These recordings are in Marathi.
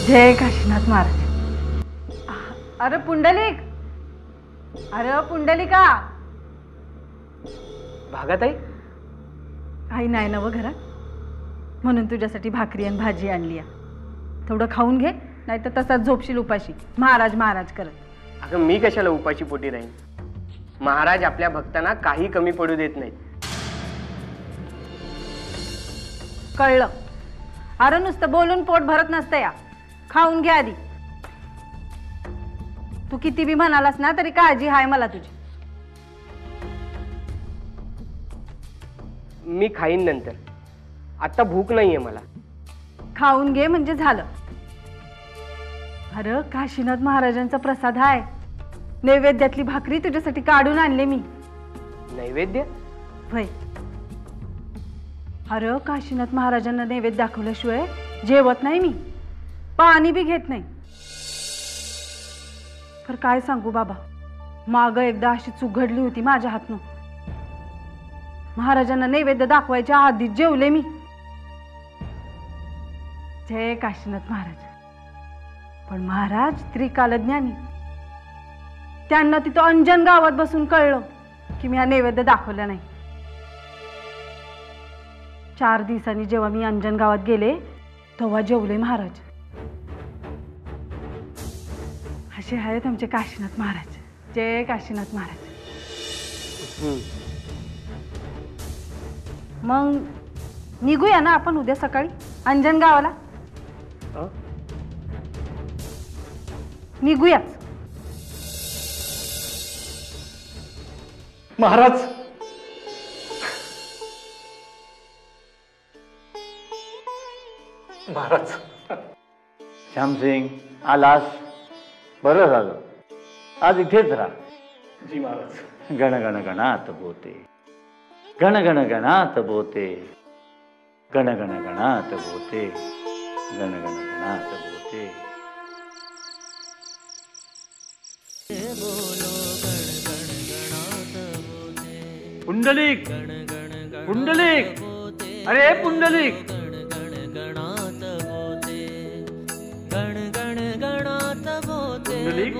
जय काशीनाथ महाराज. अरे पुंडलिक, अरे पुंडलिका. भागाताई आई नाही ना व घरात, म्हणून तुझ्यासाठी भाकरी आणि भाजी आणली आहे. थोडं खाऊन घे, नाही तर तसाच झोपशील उपाशी महाराज महाराज करत. अगं मी कशाला उपाशी पोटी राहीन? महाराज आपल्या भक्तांना काही कमी पडू देत नाहीत. कळलं? अरे नुसतं बोलून पोट भरत नसतं या, खाऊन घे आधी. तू किती बी म्हणालास ना तरी काळजी हाय मला तुझी. मी खाईन नंतर, आता भूक नाहीये मला. खाऊन घे म्हणजे झालं. अरे काशीनाथ महाराजांचा प्रसाद हाय. नैवेद्यातली भाकरी तुझ्यासाठी काढून आणले मी. नैवेद्य? होय. अरे काशीनाथ महाराजांना नैवेद्य दाखवल्याशिवाय जेवत नाही मी, पाणी बी घेत नाही. तर काय सांगू बाबा, माग एकदा अशी चूक घडली होती माझ्या हातनं. महाराजांना नैवेद्य दाखवायच्या आधीच जेवले मी. जय काशीनाथ महाराज. पण महाराज त्रिकालज्ञानी, त्यांना तिथं अंजन गावात बसून कळलं की मी हा नैवेद्य दाखवला नाही. 4 दिवसांनी जेव्हा मी अंजन गावात गेले तेव्हा जेवले महाराज. असे आहेत आमचे काशीनाथ महाराज. जय काशीनाथ महाराज. मग निघूया ना आपण उद्या सकाळी अंजन गावाला. निघूयाच. महाराज, महाराज. श्यामसिंग आलास, बरं झालं. आज इथेच राहा. जी महाराज. गण गण गणात बोते, गण गण गणात बोते, गण गण गणात बोते, गण गण गणात बोते. पुंडलिक, पुंडलिक, अरे पुंडलिक. पुंडलिक,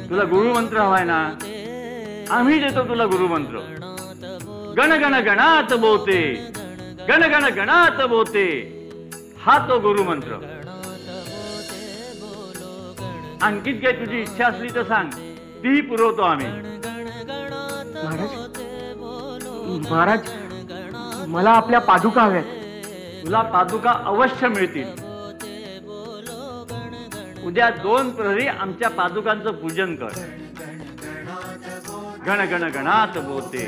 तुला गुरुमंत्र हवाय ना? आम्ही देतो तुला गुरुमंत्र. गण गण गणात बोते, गण गण गणात बोते, हा तो गुरुमंत्र. आणखीच काय तुझी इच्छा असली तर सांग, तीही पुरवतो आम्ही. महाराज, महाराज मला आपल्या पादुका हव्यात. तुला पादुका अवश्य मिळतील. उद्या 2 प्रहरी आमच्या पादुकांचं पूजन कर. गण गण गणात बोते,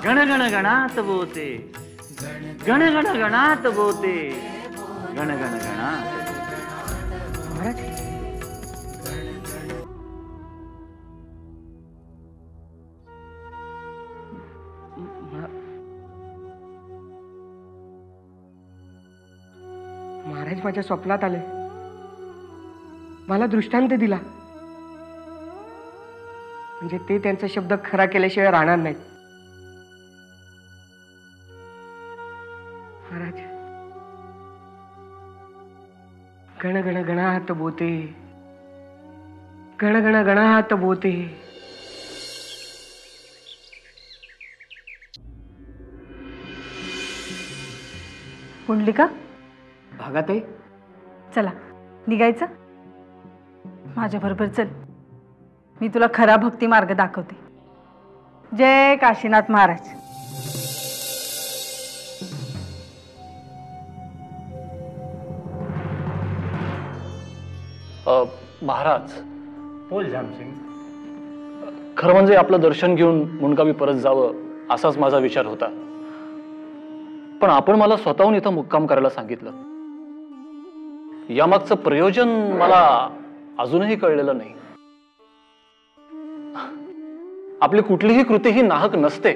गण गण गणात बोते, गण गण गणात बोते, गण गण गणात. महाराज महाराज माझ्या स्वप्नात आले, मला दृष्टांत दिला. म्हणजे ते त्यांचा शब्द खरा केल्याशिवाय राहणार नाहीत. महाराज, गण गण गणात बोते, गण गण गणात बोते. पुंडलिका, भागाताई, चला निघायचं. माझ्या बरोबर चल, मी तुला खरा भक्ती मार्ग दाखवते. जय काशीनाथ महाराज. महाराज, बोल श्यामसिंग. खरं म्हणजे आपलं दर्शन घेऊन मुंडगावी परत जावं असाच माझा विचार होता. पण आपण मला स्वतःहून इथं मुक्काम करायला सांगितलं. यामागचं प्रयोजन मला अजूनही कळलेलं नाही. आपली कुठलीही कृती ही नाहक नसते.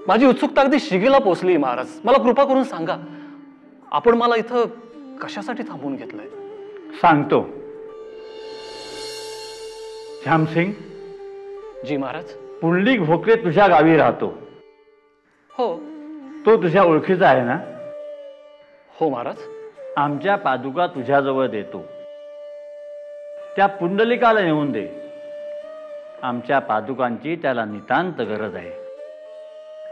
माझी उत्सुकता अगदी शिगेला पोचली. महाराज, मला कृपा करून सांगा, आपण मला इथं कशासाठी थांबवून घेतलंय? सांगतो. श्यामसिंग. जी महाराज. पुंडलिक भोकरे तुझ्या गावी राहतो. हो. तो तुझ्या ओळखीचा आहे ना? हो महाराज. आमच्या पादुका तुझ्याजवळ देतो. त्या पुंडलिकाला नेऊन दे. आमच्या पादुकांची त्याला नितांत गरज आहे.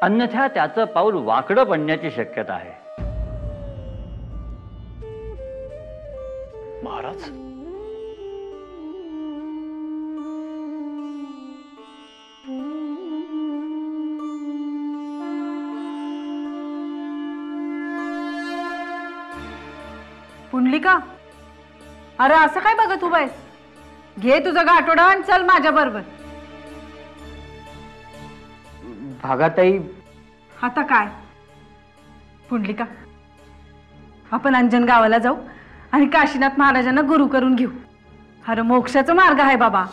अन्यथा त्याचं पाऊल वाकडं पडण्याची शक्यता आहे. महाराज, पुंडलिका, अरे असं काय बघत उभा आहेस? घे तुझं गाठोडा आणि चल माझ्या बरोबर. भागाताई, आता काय पुंडलिका, आपण अंजन गावाला जाऊ आणि काशीनाथ महाराजांना गुरु करून घेऊ. अरे मोक्षाचा मार्ग आहे बाबा.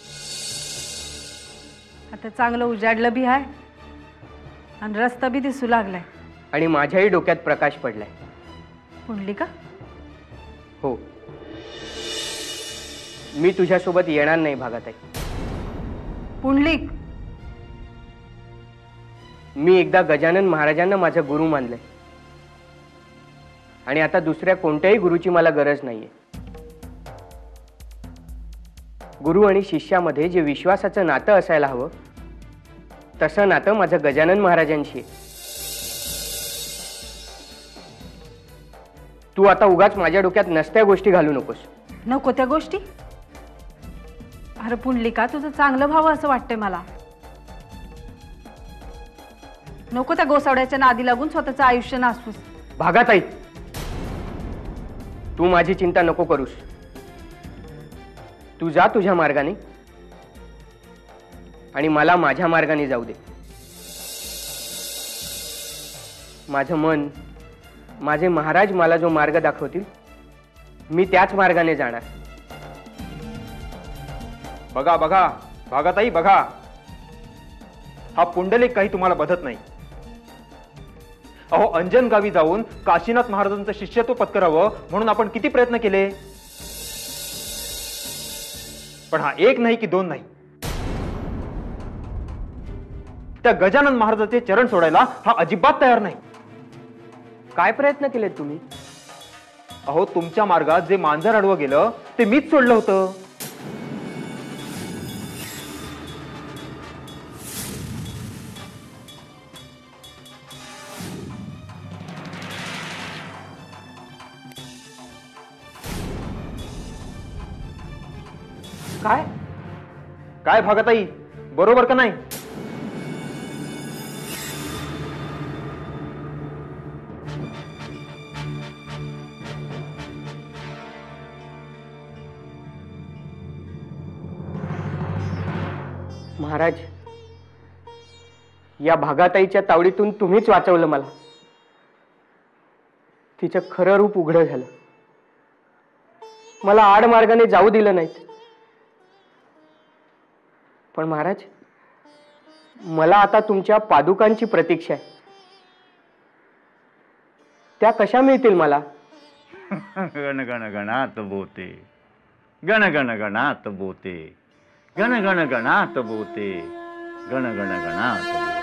आता चांगलं उजाडलं बी आहे आणि रस्ता बी दिसू लागलाय. आणि माझ्याही डोक्यात प्रकाश पडलाय. पुंडलिका, हो, मी तुझ्यासोबत येणार नाही भागाताई. पुंडलिक, मी एकदा गजानन महाराजांना माझा गुरु मानलंय आणि आता दुसऱ्या कोणत्याही गुरुची मला गरज नाहीये. गुरु आणि शिष्यामध्ये जे विश्वासाचं नातं असायला हवं तसं नातं माझं गजानन महाराजांशी आहे. तू आता उगाच माझ्या डोक्यात नसत्या गोष्टी घालू नकोस. नको त्या गोष्टी. अरे पुंडलिका, तुझं चांगलं भाव असं वाटतंय मला. नको त्या गोसावड्याच्या नादी लागून स्वतःचं आयुष्य नासूस. भागाताई, तू माझी चिंता नको करूस. तू जा तुझ्या मार्गाने आणि मला माझ्या मार्गाने जाऊ दे. माझं मन, माझे महाराज मला जो मार्ग दाखवतील मी त्याच मार्गाने जाणार. बघा बघा भागाताई, बघा, हा पुंडलिक काही तुम्हाला बधत नाही. अहो, अंजन गावी जाऊन काशीनाथ महाराजांचं शिष्यत्व पत्करावं म्हणून आपण किती प्रयत्न केले, पण हा एक नाही की दोन नाही. त्या गजानन महाराजांचे चरण सोडायला हा अजिबात तयार नाही. काय प्रयत्न केलेत तुम्ही? अहो, तुमच्या मार्गात जे मांजर अडवं गेलं ते मीच सोडलं होतं. काय काय भागाताई, बरोबर का नाही? महाराज, या भागाताईच्या तावडीतून तुम्हीच वाचवलं मला. तिचं खरं रूप उघडं झालं. मला आडमार्गाने जाऊ दिलं नाही. पण महाराज, मला आता तुमच्या पादुकांची प्रतीक्षा आहे. त्या कशा मिळतील मला? गण गण गणात बोते, गण गण गणात बोते, गण गण गणात बोते, गण गण गणात बोते.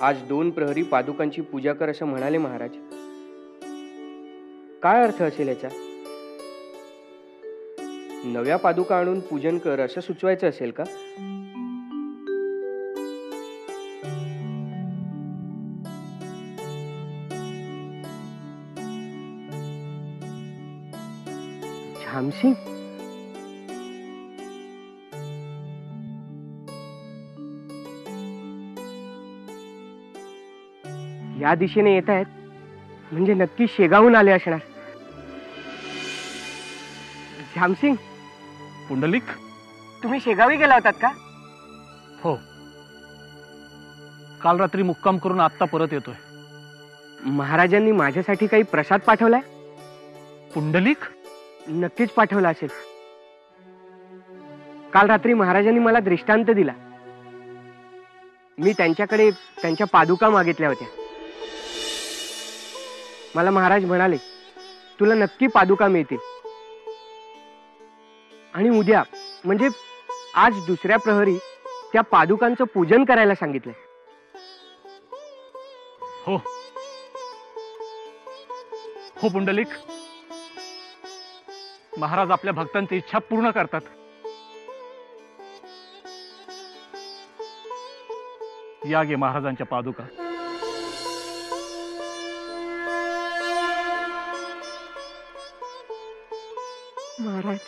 आज 2 प्रहरी पादुकांची पूजा कर असं म्हणाले महाराज. काय अर्थ असेल याचा? नव्या पादुका आणून पूजन कर असं सुचवायचं असेल का? झामसिंग, या दिशेने येत आहेत म्हणजे नक्की शेगावून आले असणार. झामसिंग, पुंडलिक, तुम्ही शेगावी गेला होतात का? हो, काल रात्री मुक्काम करून आत्ता परत येतोय. महाराजांनी माझ्यासाठी काही प्रसाद पाठवलाय? पुंडलिक, नक्कीच पाठवला असेल. काल रात्री महाराजांनी मला दृष्टांत दिला. मी त्यांच्याकडे त्यांच्या पादुका मागितल्या होत्या. मला महाराज म्हणाले तुला नक्की पादुका मिळतील आणि उद्या म्हणजे आज दुसऱ्या प्रहरी त्या पादुकांचं पूजन करायला सांगितलंय. हो हो पुंडलिक, महाराज आपल्या भक्तांची इच्छा पूर्ण करतात. या गे महाराजांच्या पादुका. महाराज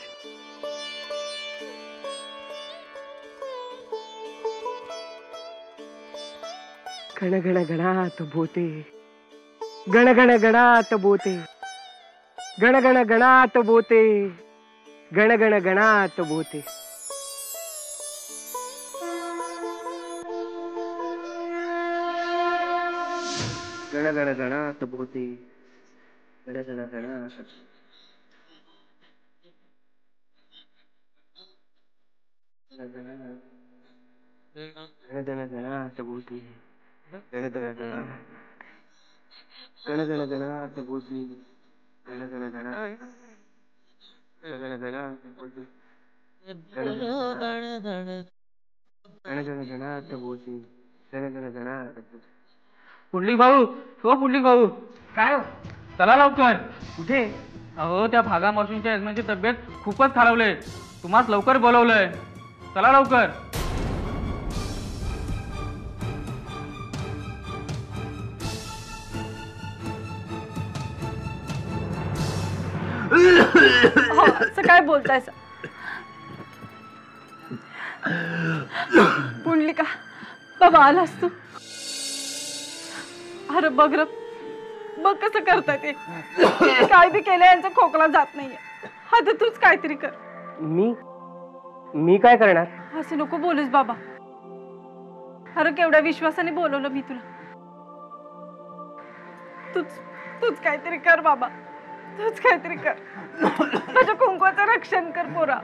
गण गण गणात बोते, गण गण गणात बोते, गण गण गणात बोते, गण गण गणात बोते. गण गण गणात बोते, गण गण गणात गण गण गणात बोते, गण गण गणात बोते, गण गण गणात बोते, गण गण गणात. पुंडलिक भाऊ, हो पुंडलिक भाऊ, काय हो? चला लवकर. कुठे? अहो त्या भागा मावशींच्या यजमानची तब्येत खूपच खालावले, तुम्हाच लवकर बोलवलंय. चला लवकर. असं काय बोलताय पुंडलिका? बाबा आलास तू? अरे बघ र, बघ कसं करताय ते. काय बी केलं यांचा खोकला जात नाहीये. आता तूच काहीतरी कर. मी काय करणार? असं नको बोलूस बाबा. अरे केवढ्या विश्वासाने बोलवलं मी तुला. तूच काहीतरी कर बाबा, तूच काहीतरी कर. माझ्या कुंकवाचं रक्षण कर पोरा.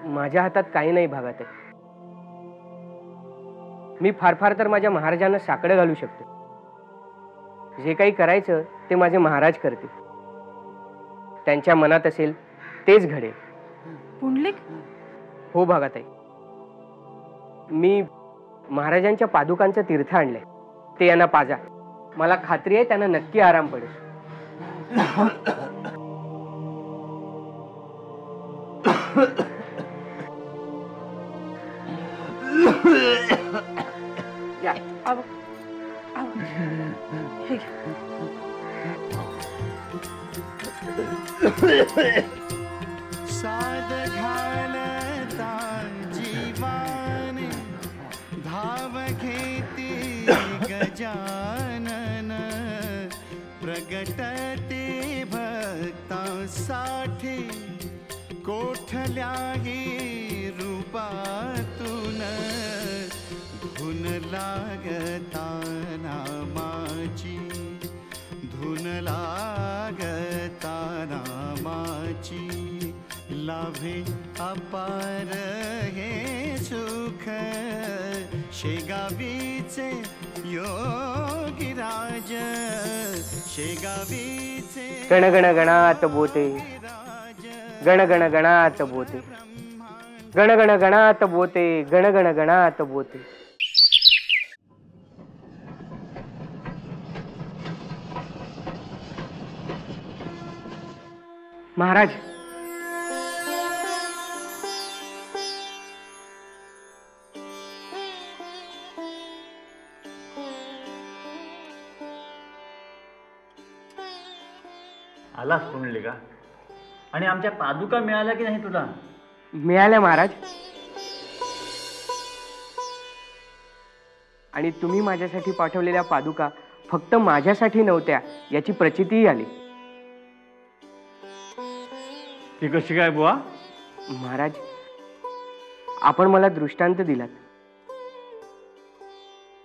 माझ्या हातात काही नाही भागात. मी फार फार तर माझ्या महाराजांना साकडं घालू शकतो. जे काही करायचं ते माझे महाराज करतील. त्यांच्या मनात असेल तेच घडेल. पुंडलिक? हो भागाताई, मी महाराजांच्या पादुकांचं तीर्थ आणलंय. ते यांना पाजा. मला खात्री आहे त्यांना नक्की आराम पडेल. या, आव, आव. हे घे. साद घालता जीवाने धाव घेती गजानन, प्रगटते भक्तांसाठी कोठल्याही रूपातून. धुन लागता नामाची, धुन लागता नामाची, लाभे अपार हे सुख. शेगावीचे योगीराज, शेगावीचे गण गण गणात बोते, गण गण गणात बोते, गण गण गणात बोते, गण गण गणात बोते. महाराज, आलास पुंडलिका? आणि आमच्या पादुका मिळाल्या की नाही तुला? मिळाल्या महाराज. आणि तुम्ही माझ्यासाठी पाठवलेल्या पादुका फक्त माझ्यासाठी नव्हत्या याची प्रचितीही आली. ती कशी काय बुवा? महाराज, आपण मला दृष्टांत दिलात.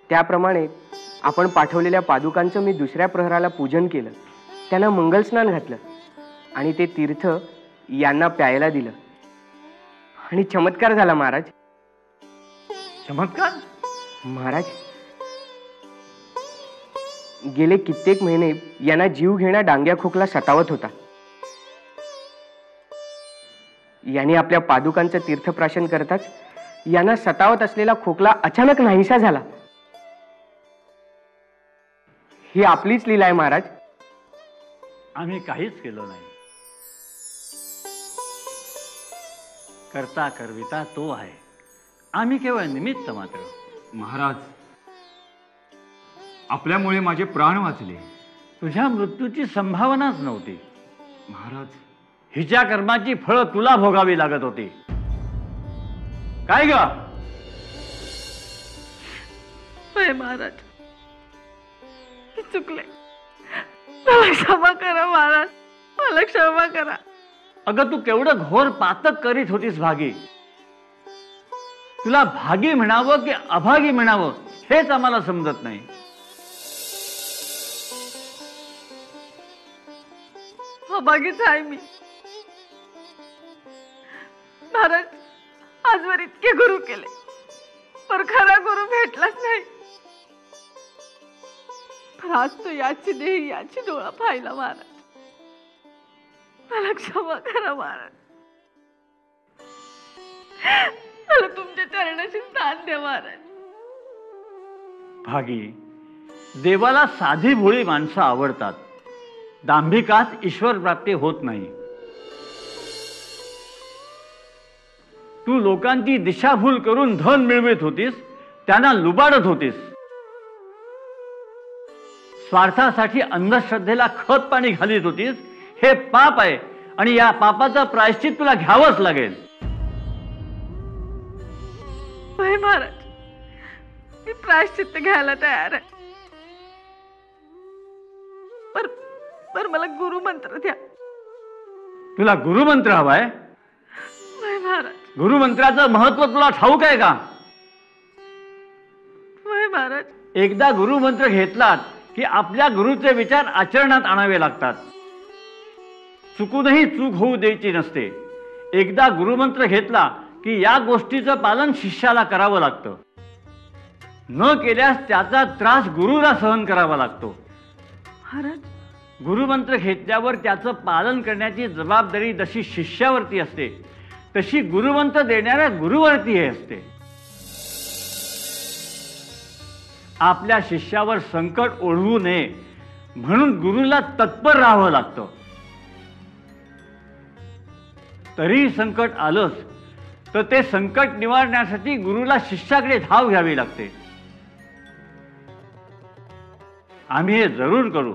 त्याप्रमाणे आपण पाठवलेल्या पादुकांचं मी दुसऱ्या प्रहराला पूजन केलं, त्यांना मंगलस्नान घातलं आणि ते तीर्थ यांना प्यायला दिलं. आणि चमत्कार झाला महाराज. चमत्कार? महाराज, गेले कित्येक महिने यांना जीव घेण्या डांग्या खोकला सतावत होता. यांनी आपल्या पादुकांचं तीर्थप्राशन करताच यांना सतावत असलेला खोकला अचानक नाहीसा झाला. ही आपलीच लीला आहे महाराज. आम्ही काहीच केलं नाही. करता करविता तो आहे. आम्ही केवळ निमित्त मात्र. महाराज, आपल्यामुळे माझे प्राण वाचले. तुझ्या मृत्यूची संभावनाच नव्हती. महाराज, हिच्या कर्माची फळं तुला भोगावी लागत होती. काय ग? महाराज, चुकले. मला क्षमा करा महाराज, मला क्षमा करा. अगं तू केवढं घोर पातक करीत होतीस भागी. तुला भागी म्हणावं की अभागी म्हणावं हेच आम्हाला समजत नाही. अभागीच आहे मी महाराज. आजवर इतके गुरु केले पण खरा गुरु भेटलाच नाही. पण आज तो याची देही याची डोळा पाहिला महाराज. मला क्षमा करा महाराज. मला तुमच्या चरणाशी स्थान द्या महाराज. भागी, देवाला साधी भोळी माणसं आवडतात. दांभिकास ईश्वर प्राप्ती होत नाही. तू लोकांची दिशाभूल करून धन मिळवित होतीस, त्यांना लुबाडत होतीस. स्वार्थासाठी अंधश्रद्धेला खत पाणी घालीत होतीस. हे पाप आहे आणि या पापाचं प्रायश्चित तुला घ्यावंच लागेल. महाराज, मी प्रायश्चित्त घ्यायला तयार आहे. पर मला गुरुमंत्र द्या. तुला गुरुमंत्र हवाय? महाराज, गुरुमंत्राचं महत्व तुला ठाऊक आहे का? महाराज, एकदा गुरुमंत्र घेतलात की आपल्या गुरुचे विचार आचरणात आणावे लागतात. चुकूनही चूक होऊ द्यायची नसते. एकदा गुरुमंत्र घेतला की या गोष्टीचं पालन शिष्याला करावं लागतं. न केल्यास त्याचा त्रास गुरुला सहन करावा लागतो. महाराज, गुरुमंत्र घेतल्यावर त्याचं पालन करण्याची जबाबदारी जशी शिष्यावरती असते तशी गुरुमंत्र देणाऱ्या गुरुवरती हे असते. आपल्या शिष्यावर संकट ओढवू नये म्हणून गुरुला तत्पर राहावं लागतं. तरी संकट आलंच तर ते संकट निवारण्यासाठी गुरुला शिष्याकडे धाव घ्यावी लागते. आम्ही हे जरूर करू,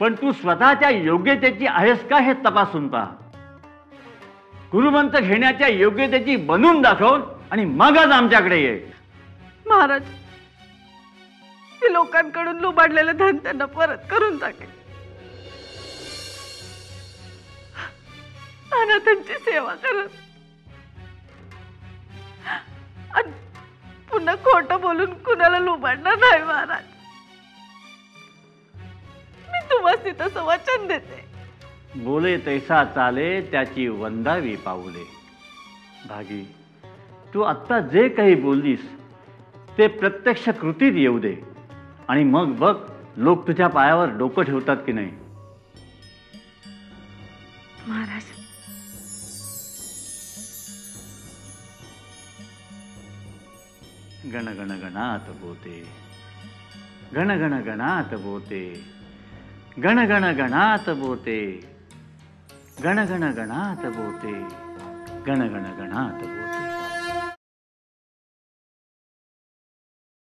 पण तू स्वतःच्या योग्यतेची आहेस का हे तपासून पहा. गुरुमंत्र घेण्याच्या योग्यतेची बनवून दाखव आणि मगच आमच्याकडे ये. महाराज, ते लोकांकडून लुबाडलेलं धन त्यांना परत करून टाकेल. अनाथांची सेवा करत आणि पुन्हा खोटं बोलून कुणाला लुबाडणार नाही. महाराज, मी तुम्हाला तसं वचन देते. बोले तैसा चाले त्याची वंदावी पाऊले. भागी, तू आत्ता जे काही बोललीस ते प्रत्यक्ष कृतीत येऊ दे आणि मग बघ लोक तुझ्या पायावर डोकं ठेवतात की नाही. महाराज, गण गण गणात बोते, गण गण गणात बोते, गण गण गणात बोते, गण गण गणात बोते, गण गण गणात बोते.